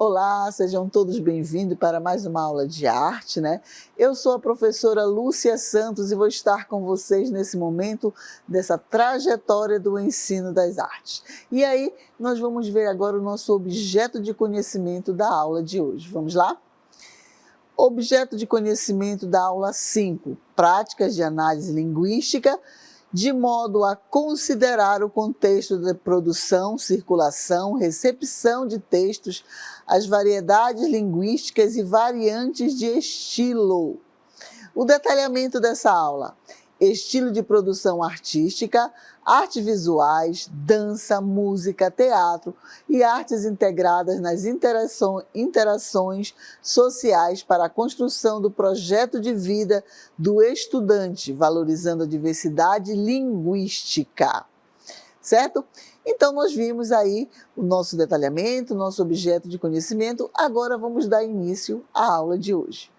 Olá, sejam todos bem-vindos para mais uma aula de arte, né? Eu sou a professora Lúcia Santos e vou estar com vocês nesse momento dessa trajetória do ensino das artes. E aí, nós vamos ver agora o nosso objeto de conhecimento da aula de hoje. Vamos lá? Objeto de conhecimento da aula 5, práticas de análise linguística, de modo a considerar o contexto de produção, circulação, recepção de textos, as variedades linguísticas e variantes de estilo. O detalhamento dessa aula: estilo de produção artística, artes visuais, dança, música, teatro e artes integradas nas interações sociais para a construção do projeto de vida do estudante, valorizando a diversidade linguística. Certo? Então, nós vimos aí o nosso detalhamento, o nosso objeto de conhecimento. Agora vamos dar início à aula de hoje.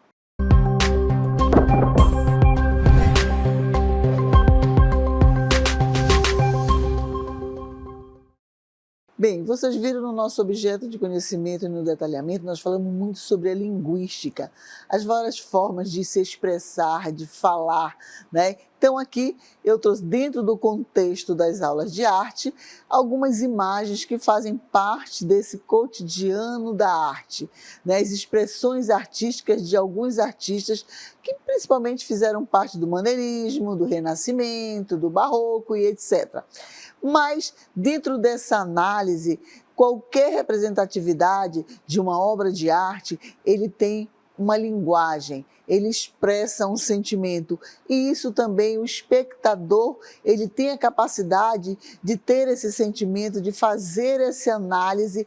Bem, vocês viram no nosso objeto de conhecimento e no detalhamento, nós falamos muito sobre a linguística, as várias formas de se expressar, de falar, né? Então aqui eu trouxe, dentro do contexto das aulas de arte, algumas imagens que fazem parte desse cotidiano da arte, né? As expressões artísticas de alguns artistas que principalmente fizeram parte do maneirismo, do renascimento, do barroco e etc. Mas, dentro dessa análise, qualquer representatividade de uma obra de arte, ele tem uma linguagem, ele expressa um sentimento, e isso também o espectador, ele tem a capacidade de ter esse sentimento, de fazer essa análise,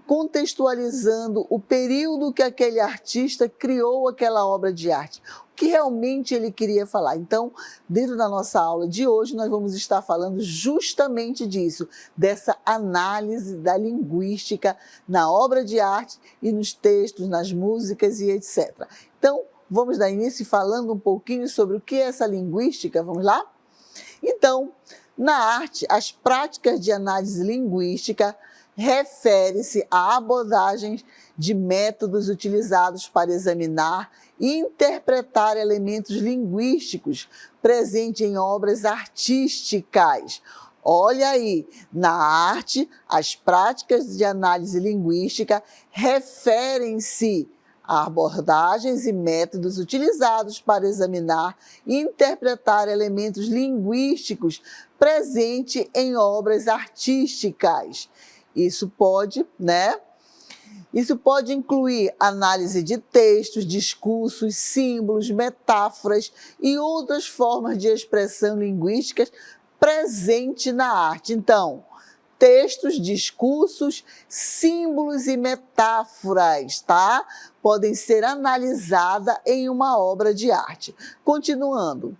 contextualizando o período que aquele artista criou aquela obra de arte, o que realmente ele queria falar. Então, dentro da nossa aula de hoje, nós vamos estar falando justamente disso, dessa análise da linguística na obra de arte e nos textos, nas músicas e etc. Então, vamos dar início falando um pouquinho sobre o que é essa linguística, vamos lá? Então, na arte, as práticas de análise linguística refere-se a abordagens de métodos utilizados para examinar e interpretar elementos linguísticos presentes em obras artísticas. Olha aí, na arte, as práticas de análise linguística referem-se a abordagens e métodos utilizados para examinar e interpretar elementos linguísticos presentes em obras artísticas. Isso pode incluir análise de textos, discursos, símbolos, metáforas e outras formas de expressão linguísticas presentes na arte. Então, textos, discursos, símbolos e metáforas, tá? Podem ser analisadas em uma obra de arte. Continuando.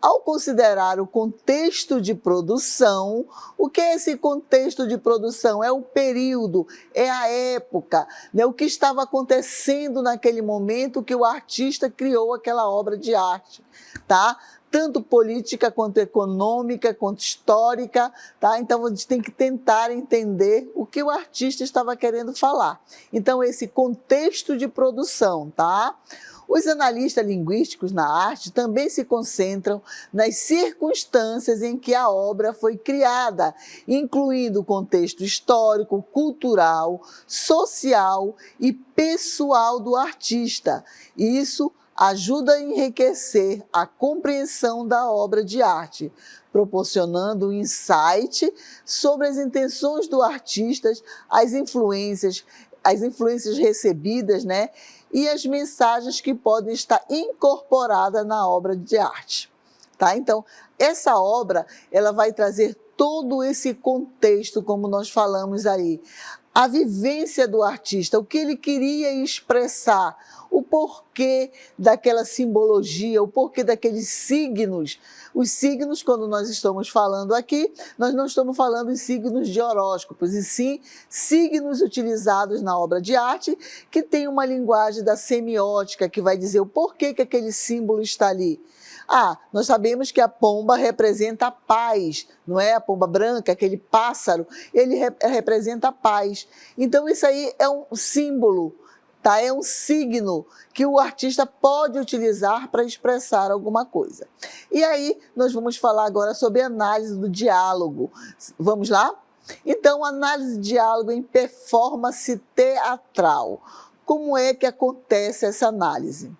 Ao considerar o contexto de produção, o que é esse contexto de produção? É o período, é a época, né? O que estava acontecendo naquele momento que o artista criou aquela obra de arte, tá? Tanto política, quanto econômica, quanto histórica, tá? Então, a gente tem que tentar entender o que o artista estava querendo falar. Então, esse contexto de produção, tá? Os analistas linguísticos na arte também se concentram nas circunstâncias em que a obra foi criada, incluindo o contexto histórico, cultural, social e pessoal do artista. Isso ajuda a enriquecer a compreensão da obra de arte, proporcionando um insight sobre as intenções do artista, as influências recebidas, né? E as mensagens que podem estar incorporadas na obra de arte. Tá? Então, essa obra ela vai trazer todo esse contexto, como nós falamos aí. a vivência do artista, o que ele queria expressar, o porquê daquela simbologia, o porquê daqueles signos. Os signos, quando nós estamos falando aqui, nós não estamos falando em signos de horóscopos, e sim signos utilizados na obra de arte, que tem uma linguagem da semiótica, que vai dizer o porquê que aquele símbolo está ali. Nós sabemos que a pomba representa a paz, não é? A pomba branca, aquele pássaro, ele representa a paz. Então isso aí é um símbolo, tá? É um signo que o artista pode utilizar para expressar alguma coisa. E aí nós vamos falar agora sobre a análise do diálogo. Vamos lá? Então, análise de diálogo em performance teatral. Como é que acontece essa análise?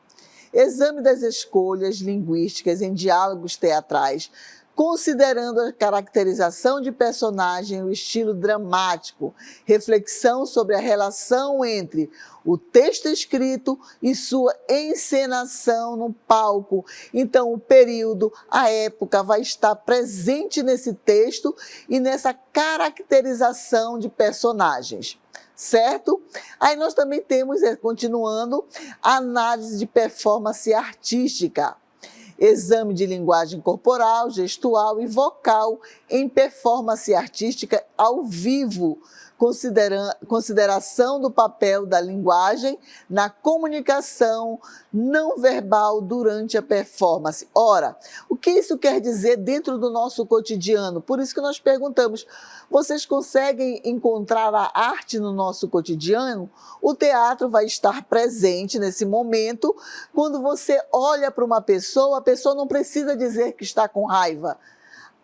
Exame das escolhas linguísticas em diálogos teatrais, considerando a caracterização de personagem, o estilo dramático, reflexão sobre a relação entre o texto escrito e sua encenação no palco. Então, o período, a época vai estar presente nesse texto e nessa caracterização de personagens. Certo? Aí nós também temos, continuando, a análise de performance artística. Exame de linguagem corporal, gestual e vocal em performance artística ao vivo, consideração do papel da linguagem na comunicação não verbal durante a performance. Ora, o que isso quer dizer dentro do nosso cotidiano? Por isso que nós perguntamos, vocês conseguem encontrar a arte no nosso cotidiano? O teatro vai estar presente nesse momento. Quando você olha para uma pessoa, a pessoa não precisa dizer que está com raiva.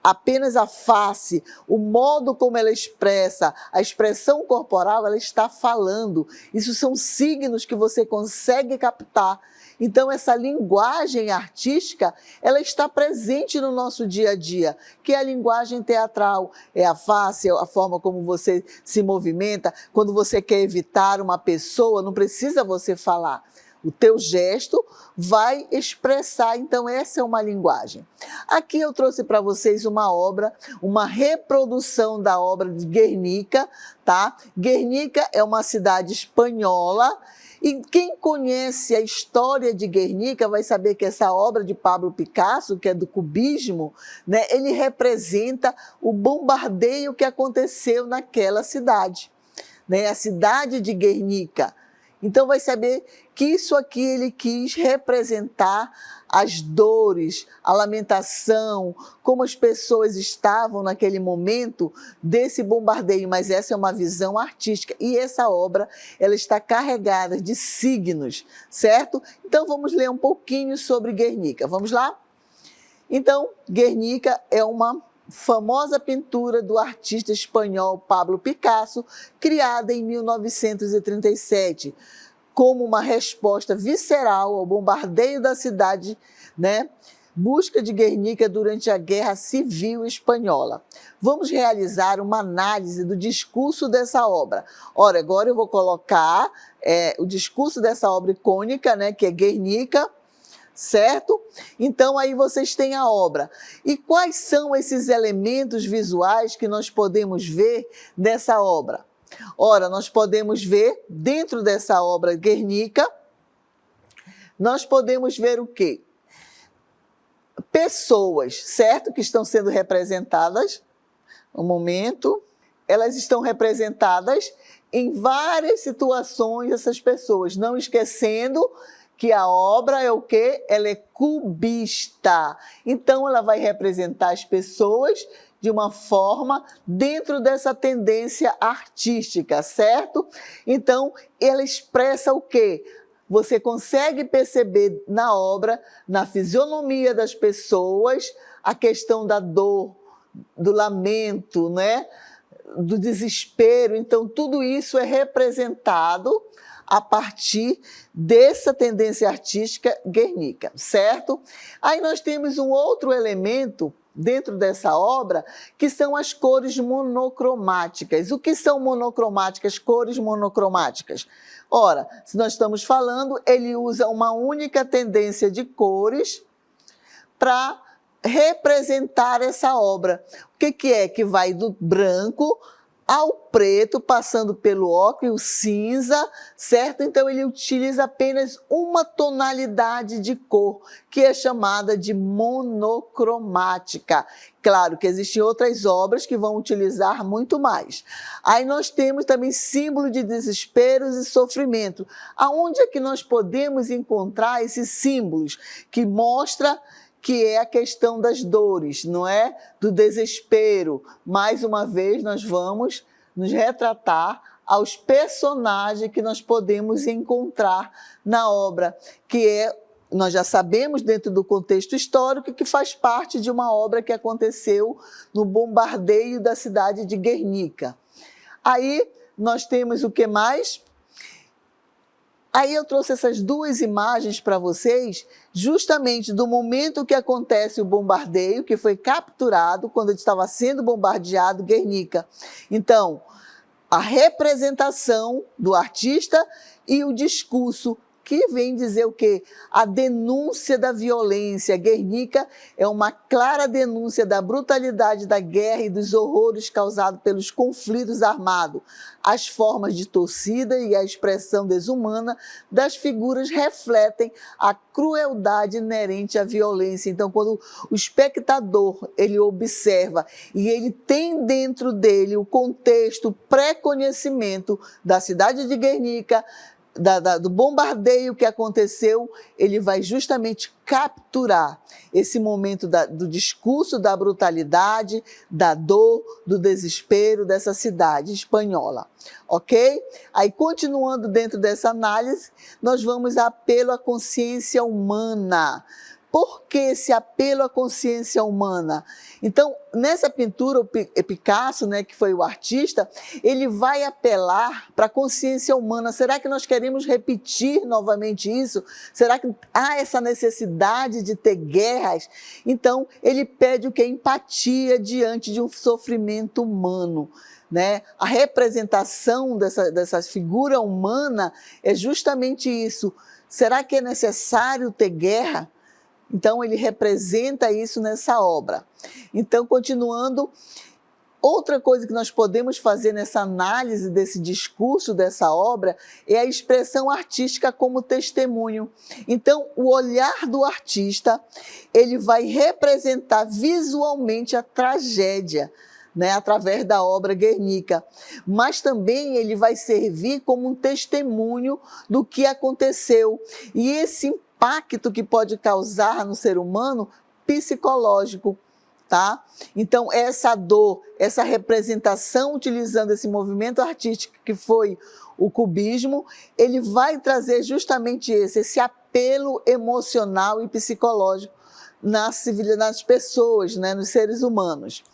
Apenas a face, o modo como ela expressa, a expressão corporal, ela está falando. Isso são signos que você consegue captar. Então, essa linguagem artística, ela está presente no nosso dia a dia, que é a linguagem teatral, é a face, é a forma como você se movimenta. Quando você quer evitar uma pessoa, não precisa você falar. O teu gesto vai expressar, então essa é uma linguagem. Aqui eu trouxe para vocês uma obra, uma reprodução da obra de Guernica, tá? Guernica é uma cidade espanhola e quem conhece a história de Guernica vai saber que essa obra de Pablo Picasso, que é do cubismo, né, ele representa o bombardeio que aconteceu naquela cidade, né, a cidade de Guernica. Então vai saber que isso aqui ele quis representar as dores, a lamentação, como as pessoas estavam naquele momento desse bombardeio, mas essa é uma visão artística e essa obra ela está carregada de signos, certo? Então vamos ler um pouquinho sobre Guernica, vamos lá? Então, Guernica é uma famosa pintura do artista espanhol Pablo Picasso, criada em 1937, como uma resposta visceral ao bombardeio da cidade, né? Busca de Guernica durante a Guerra Civil Espanhola. Vamos realizar uma análise do discurso dessa obra. Ora, agora eu vou colocar o discurso dessa obra icônica, né, que é Guernica, certo? Então aí vocês têm a obra. E quais são esses elementos visuais que nós podemos ver nessa obra? Ora, nós podemos ver dentro dessa obra Guernica, nós podemos ver o quê? Pessoas, certo? Que estão sendo representadas, um momento, elas estão representadas em várias situações, essas pessoas, não esquecendo que a obra é o quê? Ela é cubista. Então, ela vai representar as pessoas de uma forma dentro dessa tendência artística, certo? Então, ela expressa o quê? Você consegue perceber na obra, na fisionomia das pessoas, a questão da dor, do lamento, né? Do desespero. Então, tudo isso é representado a partir dessa tendência artística Guernica, certo? Aí nós temos um outro elemento dentro dessa obra, que são as cores monocromáticas. O que são monocromáticas, cores monocromáticas? Ora, se nós estamos falando, ele usa uma única tendência de cores para representar essa obra. O que é? Que vai do branco ao preto, passando pelo ocre, o cinza, certo? Então ele utiliza apenas uma tonalidade de cor, que é chamada de monocromática. Claro que existem outras obras que vão utilizar muito mais. Aí nós temos também símbolo de desesperos e sofrimento. Aonde é que nós podemos encontrar esses símbolos que mostra que é a questão das dores, não é? Do desespero. Mais uma vez, nós vamos nos retratar aos personagens que nós podemos encontrar na obra, que é, nós já sabemos dentro do contexto histórico, que faz parte de uma obra que aconteceu no bombardeio da cidade de Guernica. Aí nós temos o que mais? Aí eu trouxe essas duas imagens para vocês, justamente do momento que acontece o bombardeio, que foi capturado, quando ele estava sendo bombardeado, Guernica. Então, a representação do artista e o discurso, que vem dizer o quê? A denúncia da violência. Guernica é uma clara denúncia da brutalidade da guerra e dos horrores causados pelos conflitos armados. As formas de torcida e a expressão desumana das figuras refletem a crueldade inerente à violência. Então, quando o espectador ele observa e ele tem dentro dele o contexto, o pré-conhecimento da cidade de Guernica, do bombardeio que aconteceu, ele vai justamente capturar esse momento do discurso da brutalidade, da dor, do desespero dessa cidade espanhola, ok? Aí, continuando dentro dessa análise, nós vamos a apelo à consciência humana. Por que esse apelo à consciência humana? Então, nessa pintura, o Picasso, né, que foi o artista, ele vai apelar para a consciência humana. Será que nós queremos repetir novamente isso? Será que há essa necessidade de ter guerras? Então, ele pede o que? Empatia diante de um sofrimento humano. Né? A representação dessa figura humana é justamente isso. Será que é necessário ter guerra? Então, ele representa isso nessa obra. Então, continuando, outra coisa que nós podemos fazer nessa análise desse discurso, dessa obra, é a expressão artística como testemunho. Então, o olhar do artista, ele vai representar visualmente a tragédia, né, através da obra Guernica, mas também ele vai servir como um testemunho do que aconteceu. E esse impacto que pode causar no ser humano psicológico, tá? Então, essa dor, essa representação utilizando esse movimento artístico que foi o cubismo, ele vai trazer justamente esse apelo emocional e psicológico nas pessoas, né, nos seres humanos.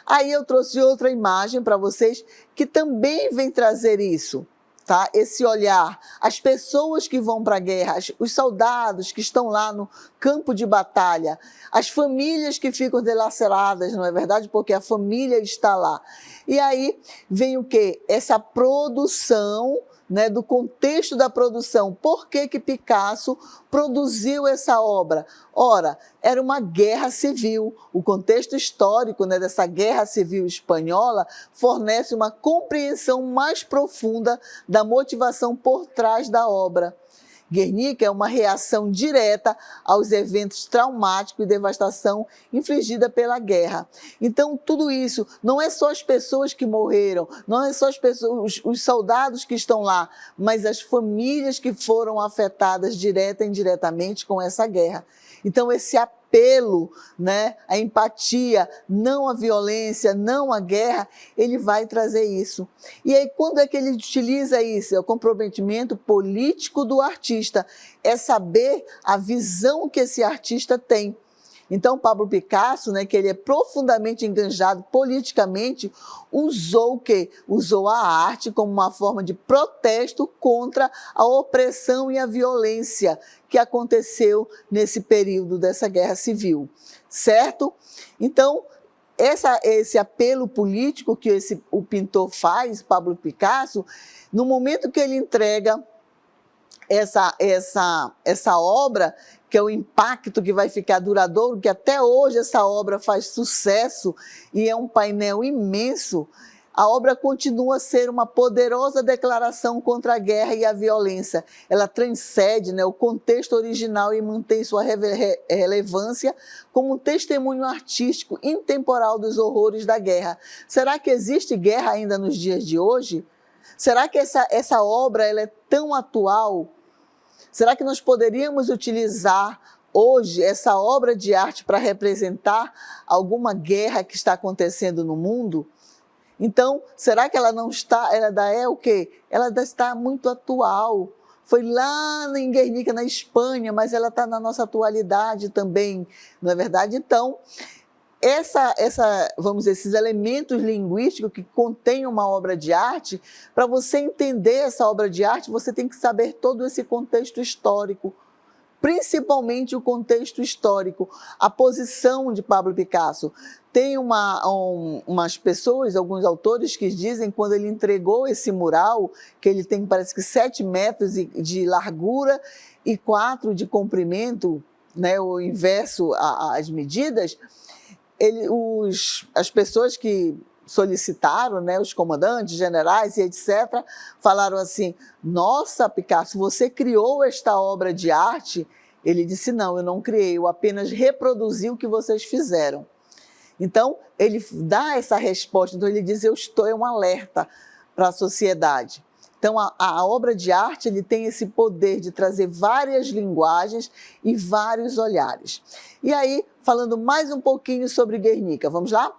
Aí eu trouxe outra imagem para vocês que também vem trazer isso. Tá? Esse olhar, as pessoas que vão para a guerra, os soldados que estão lá no campo de batalha, as famílias que ficam dilaceradas, não é verdade? Porque a família está lá. E aí vem o quê? Essa produção, né, do contexto da produção. Por que que Picasso produziu essa obra? Ora, era uma guerra civil. O contexto histórico, né, dessa guerra civil espanhola fornece uma compreensão mais profunda da motivação por trás da obra. Guernica é uma reação direta aos eventos traumáticos e devastação infligida pela guerra. Então, tudo isso não é só as pessoas que morreram, não é só as pessoas, os soldados que estão lá, mas as famílias que foram afetadas direta e indiretamente com essa guerra. Então, esse apelo, né, a empatia, não a violência, não a guerra, ele vai trazer isso. E aí, quando é que ele utiliza isso? É o comprometimento político do artista, é saber a visão que esse artista tem. Então, Pablo Picasso, né, que ele é profundamente engajado politicamente, usou o quê? Usou a arte como uma forma de protesto contra a opressão e a violência que aconteceu nesse período dessa guerra civil, certo? Então, esse apelo político que o pintor faz, Pablo Picasso, no momento que ele entrega essa obra, que é o impacto que vai ficar duradouro, que até hoje essa obra faz sucesso e é um painel imenso. A obra continua a ser uma poderosa declaração contra a guerra e a violência. Ela transcende, o contexto original e mantém sua relevância como um testemunho artístico intemporal dos horrores da guerra. Será que existe guerra ainda nos dias de hoje? Será que essa obra ela é tão atual? Será que nós poderíamos utilizar hoje essa obra de arte para representar alguma guerra que está acontecendo no mundo? Então, será que ela não está, ela ainda é o quê? Ela ainda está muito atual. Foi lá em Guernica, na Espanha, mas ela está na nossa atualidade também, não é verdade? Então, vamos dizer, esses elementos linguísticos que contêm uma obra de arte, para você entender essa obra de arte, você tem que saber todo esse contexto histórico, principalmente o contexto histórico, a posição de Pablo Picasso. Tem umas pessoas, alguns autores que dizem, quando ele entregou esse mural, que ele tem parece que 7 metros de largura e 4 de comprimento, o inverso às medidas, as pessoas que solicitaram, os comandantes, generais e etc., falaram assim: nossa, Picasso, você criou esta obra de arte? Ele disse: não, eu não criei, eu apenas reproduzi o que vocês fizeram. Então, ele dá essa resposta, então ele diz: é um alerta para a sociedade. Então, a obra de arte ele tem esse poder de trazer várias linguagens e vários olhares. E aí, falando mais um pouquinho sobre Guernica, vamos lá?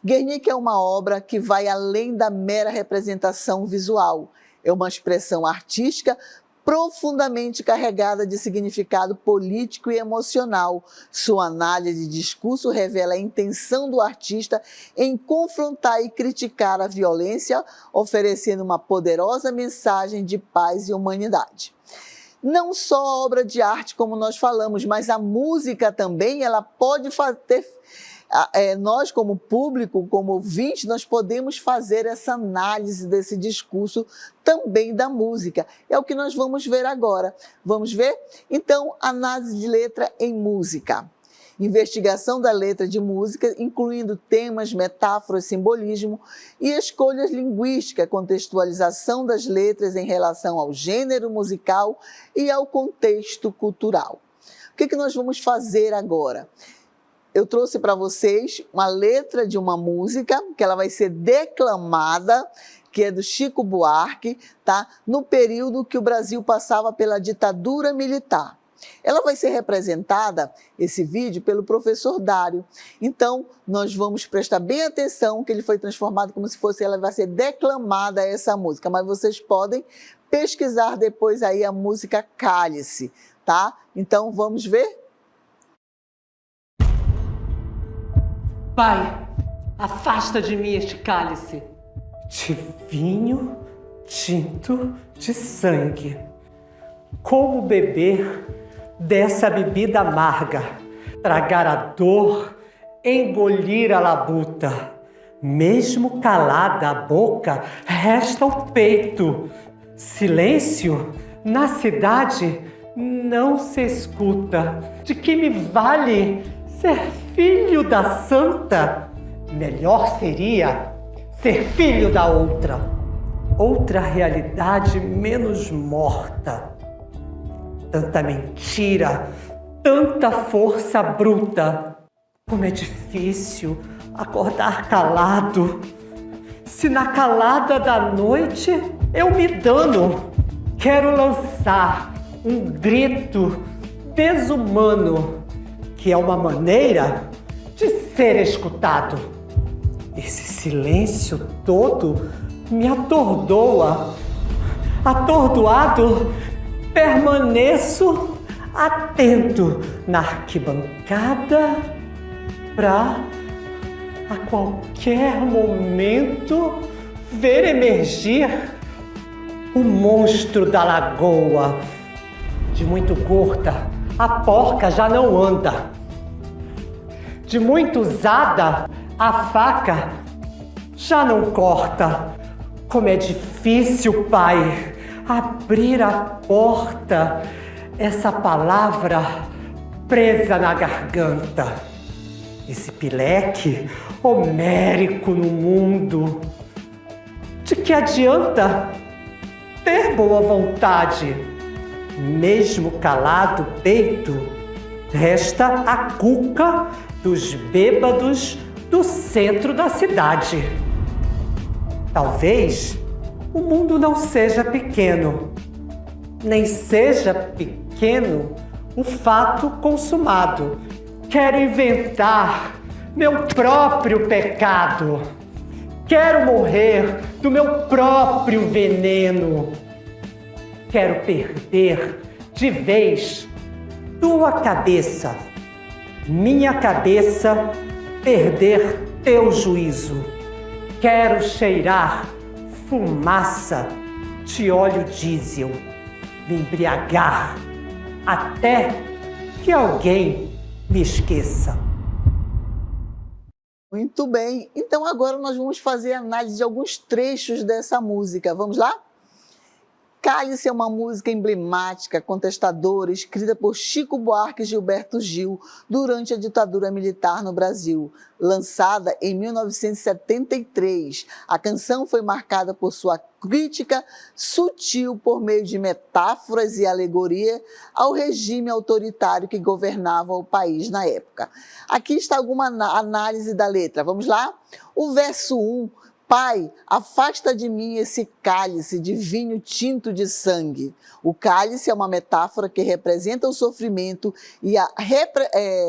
Guernica é uma obra que vai além da mera representação visual. É uma expressão artística profundamente carregada de significado político e emocional. Sua análise de discurso revela a intenção do artista em confrontar e criticar a violência, oferecendo uma poderosa mensagem de paz e humanidade. Não só a obra de arte, como nós falamos, mas a música também, ela pode ter... nós como público, como ouvinte, nós podemos fazer essa análise desse discurso também da música. É o que nós vamos ver agora. Vamos ver? Então, análise de letra em música. Investigação da letra de música, incluindo temas, metáforas, simbolismo e escolhas linguísticas, contextualização das letras em relação ao gênero musical e ao contexto cultural. O que nós vamos fazer agora? Eu trouxe para vocês uma letra de uma música, que ela vai ser declamada, que é do Chico Buarque, tá? No período que o Brasil passava pela ditadura militar. Ela vai ser representada, esse vídeo, pelo professor Dário. Então, nós vamos prestar bem atenção que ele foi transformado como se fosse, ela vai ser declamada essa música, mas vocês podem pesquisar depois aí a música Cálice, tá? Então, vamos ver? Pai, afasta de mim este cálice de vinho tinto de sangue. Como beber dessa bebida amarga, tragar a dor, engolir a labuta. Mesmo calada a boca, resta o peito. Silêncio na cidade não se escuta. De que me vale ser filho da santa? Melhor seria ser filho da outra realidade menos morta. Tanta mentira, tanta força bruta. Como é difícil acordar calado. Se na calada da noite eu me dano, quero lançar um grito desumano, que é uma maneira de ser escutado. Esse silêncio todo me atordoa. Atordoado, permaneço atento na arquibancada para, a qualquer momento, ver emergir o monstro da lagoa. De muito curta, a porca já não anda. De muito usada, a faca já não corta. Como é difícil, pai, abrir a porta, essa palavra presa na garganta. Esse pileque homérico no mundo, De que adianta ter boa vontade? Mesmo calado o peito, resta a cuca dos bêbados do centro da cidade. Talvez o mundo não seja pequeno, nem seja pequeno o fato consumado. Quero inventar meu próprio pecado. Quero morrer do meu próprio veneno. Quero perder de vez tua cabeça, minha cabeça, perder teu juízo. Quero cheirar fumaça de óleo diesel, me embriagar até que alguém me esqueça. Muito bem, então agora nós vamos fazer a análise de alguns trechos dessa música. Vamos lá? Cálice é uma música emblemática, contestadora, escrita por Chico Buarque e Gilberto Gil durante a ditadura militar no Brasil. Lançada em 1973, a canção foi marcada por sua crítica sutil por meio de metáforas e alegoria ao regime autoritário que governava o país na época. Aqui está alguma análise da letra. Vamos lá? O verso 1. Pai, afasta de mim esse cálice de vinho tinto de sangue. O cálice é uma metáfora que representa o sofrimento e a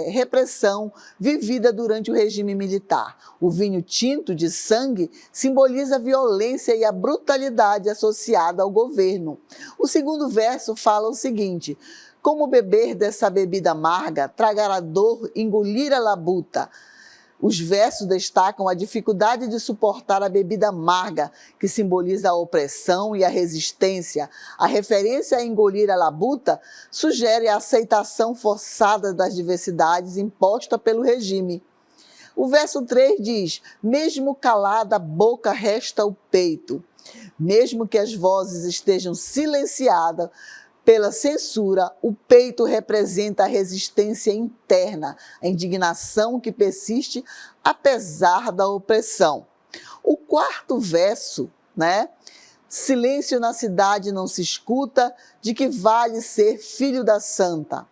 repressão vivida durante o regime militar. O vinho tinto de sangue simboliza a violência e a brutalidade associada ao governo. O segundo verso fala o seguinte: como beber dessa bebida amarga, tragar a dor, engolir a labuta. Os versos destacam a dificuldade de suportar a bebida amarga, que simboliza a opressão e a resistência. A referência a engolir a labuta sugere a aceitação forçada das diversidades imposta pelo regime. O verso 3 diz: mesmo calada a boca resta o peito. Mesmo que as vozes estejam silenciadas pela censura, o peito representa a resistência interna, a indignação que persiste apesar da opressão. O quarto verso, silêncio na cidade não se escuta, de que vale ser filho da santa.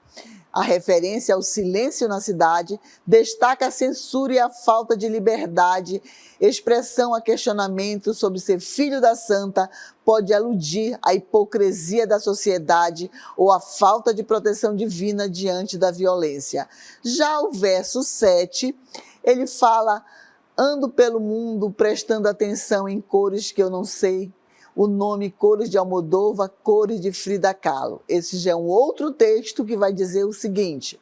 A referência ao silêncio na cidade destaca a censura e a falta de liberdade. Expressão a questionamento sobre ser filho da santa pode aludir à hipocrisia da sociedade ou à falta de proteção divina diante da violência. Já o verso 7, ele fala: ando pelo mundo prestando atenção em cores que eu não sei. O nome Cores de Almodóvar, Cores de Frida Kahlo. Esse já é um outro texto que vai dizer o seguinte: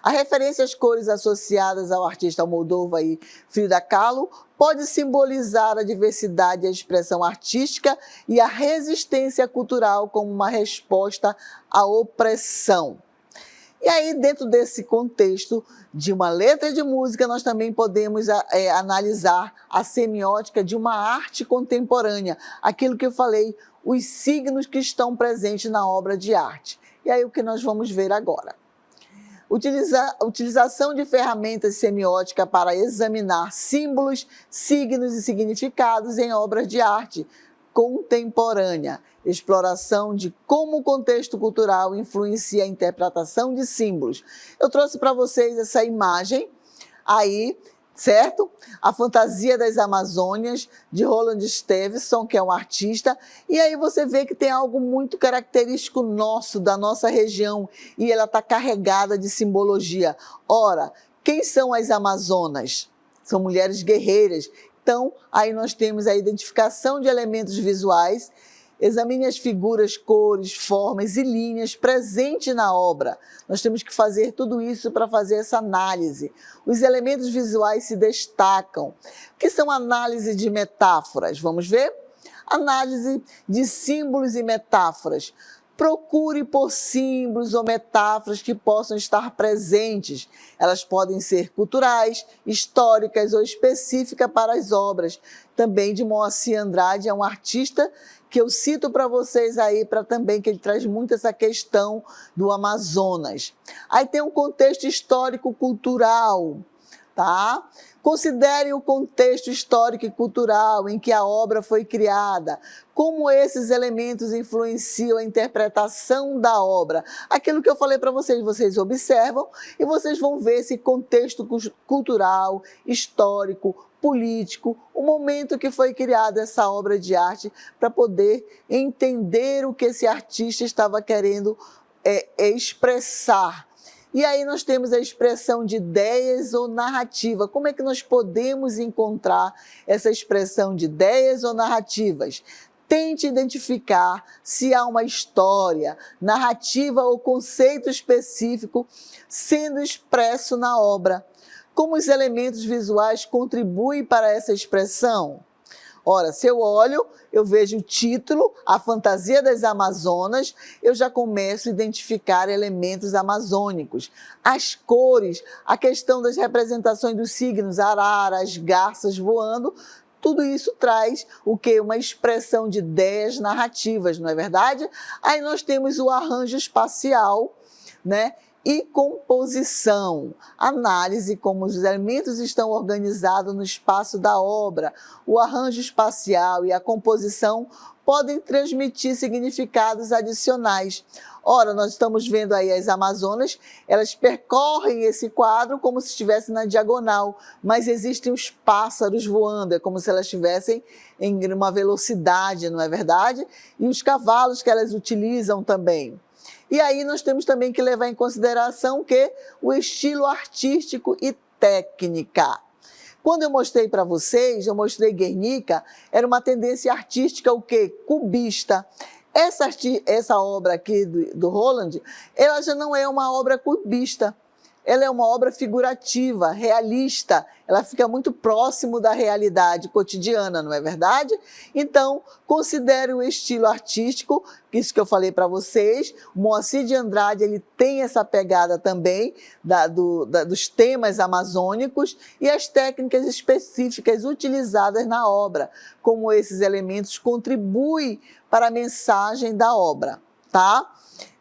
a referência às cores associadas ao artista Almodóvar e Frida Kahlo pode simbolizar a diversidade e a expressão artística e a resistência cultural como uma resposta à opressão. E aí, dentro desse contexto de uma letra de música, nós também podemos analisar a semiótica de uma arte contemporânea, aquilo que eu falei, os signos que estão presentes na obra de arte. E aí, o que nós vamos ver agora? Utilização de ferramentas semióticas para examinar símbolos, signos e significados em obras de arte contemporânea. Exploração de como o contexto cultural influencia a interpretação de símbolos. Eu trouxe para vocês essa imagem aí, certo? A Fantasia das Amazônias, de Roland Stevenson, que é um artista. E aí você vê que tem algo muito característico nosso, da nossa região, e ela está carregada de simbologia. Ora, quem são as Amazonas? São mulheres guerreiras. Então, aí nós temos a identificação de elementos visuais. Examine as figuras, cores, formas e linhas presentes na obra. Nós temos que fazer tudo isso para fazer essa análise. Os elementos visuais se destacam. O que são análise de metáforas? Vamos ver? Análise de símbolos e metáforas. Procure por símbolos ou metáforas que possam estar presentes. Elas podem ser culturais, históricas ou específicas para as obras. Também de Moacir Andrade, é um artista que eu cito para vocês aí, para também que ele traz muito essa questão do Amazonas. Aí tem um contexto histórico-cultural. tá? Considere o contexto histórico e cultural em que a obra foi criada, como esses elementos influenciam a interpretação da obra. Aquilo que eu falei para vocês, vocês observam e vocês vão ver esse contexto cultural, histórico, político, o momento que foi criada essa obra de arte, para poder entender o que esse artista estava querendo expressar. E aí nós temos a expressão de ideias ou narrativa. Como é que nós podemos encontrar essa expressão de ideias ou narrativas? Tente identificar se há uma história, narrativa ou conceito específico sendo expresso na obra. Como os elementos visuais contribuem para essa expressão? Ora, se eu olho, eu vejo o título, A Fantasia das Amazonas, eu já começo a identificar elementos amazônicos. As cores, a questão das representações dos signos, araras, garças voando, tudo isso traz o quê? Uma expressão de ideias narrativas, não é verdade? Aí nós temos o arranjo espacial, né? E composição, análise como os elementos estão organizados no espaço da obra. O arranjo espacial e a composição podem transmitir significados adicionais. Ora, nós estamos vendo aí as Amazonas, elas percorrem esse quadro como se estivessem na diagonal, mas existem os pássaros voando, é como se elas estivessem em uma velocidade, não é verdade? E os cavalos que elas utilizam também. E aí nós temos também que levar em consideração o estilo artístico e técnica. Quando eu mostrei para vocês, eu mostrei Guernica, era uma tendência artística o quê? Cubista. Essa obra aqui do Roland, ela já não é uma obra cubista. Ela é uma obra figurativa, realista, ela fica muito próximo da realidade cotidiana, não é verdade? Então, considere o estilo artístico, isso que eu falei para vocês, o Moacir de Andrade, ele tem essa pegada também dos temas amazônicos e as técnicas específicas utilizadas na obra, como esses elementos contribuem para a mensagem da obra, tá?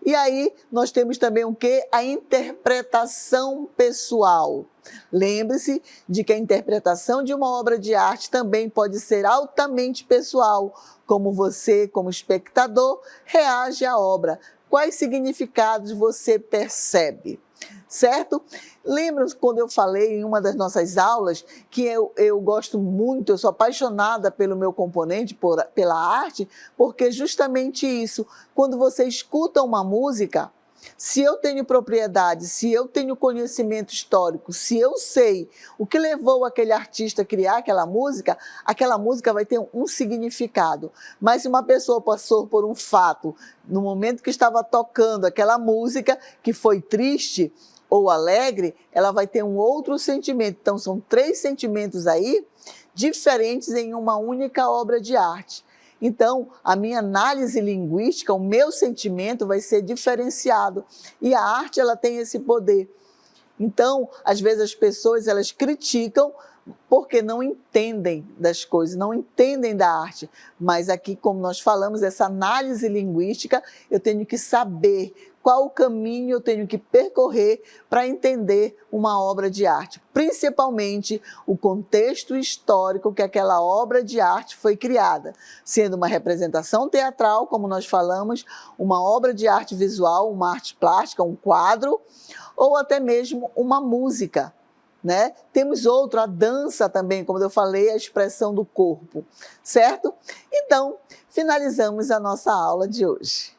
E aí nós temos também o quê? A interpretação pessoal. Lembre-se de que a interpretação de uma obra de arte também pode ser altamente pessoal, como você, como espectador, reage à obra. Quais significados você percebe? Certo? Lembra quando eu falei em uma das nossas aulas que eu gosto muito, eu sou apaixonada pelo meu componente, pela arte, porque justamente isso, quando você escuta uma música, se eu tenho propriedade, se eu tenho conhecimento histórico, se eu sei o que levou aquele artista a criar aquela música vai ter um significado. Mas se uma pessoa passou por um fato, no momento que estava tocando aquela música, que foi triste ou alegre, ela vai ter um outro sentimento. Então, são 3 sentimentos aí, diferentes em uma única obra de arte. Então, a minha análise linguística, o meu sentimento vai ser diferenciado. E a arte, ela tem esse poder. Então, às vezes as pessoas, elas criticam porque não entendem das coisas, não entendem da arte. Mas aqui, como nós falamos, essa análise linguística, eu tenho que saber qual o caminho eu tenho que percorrer para entender uma obra de arte, principalmente o contexto histórico que aquela obra de arte foi criada, sendo uma representação teatral, como nós falamos, uma obra de arte visual, uma arte plástica, um quadro, ou até mesmo uma música, né? Temos outro, a dança também, como eu falei, a expressão do corpo, certo? Então, finalizamos a nossa aula de hoje.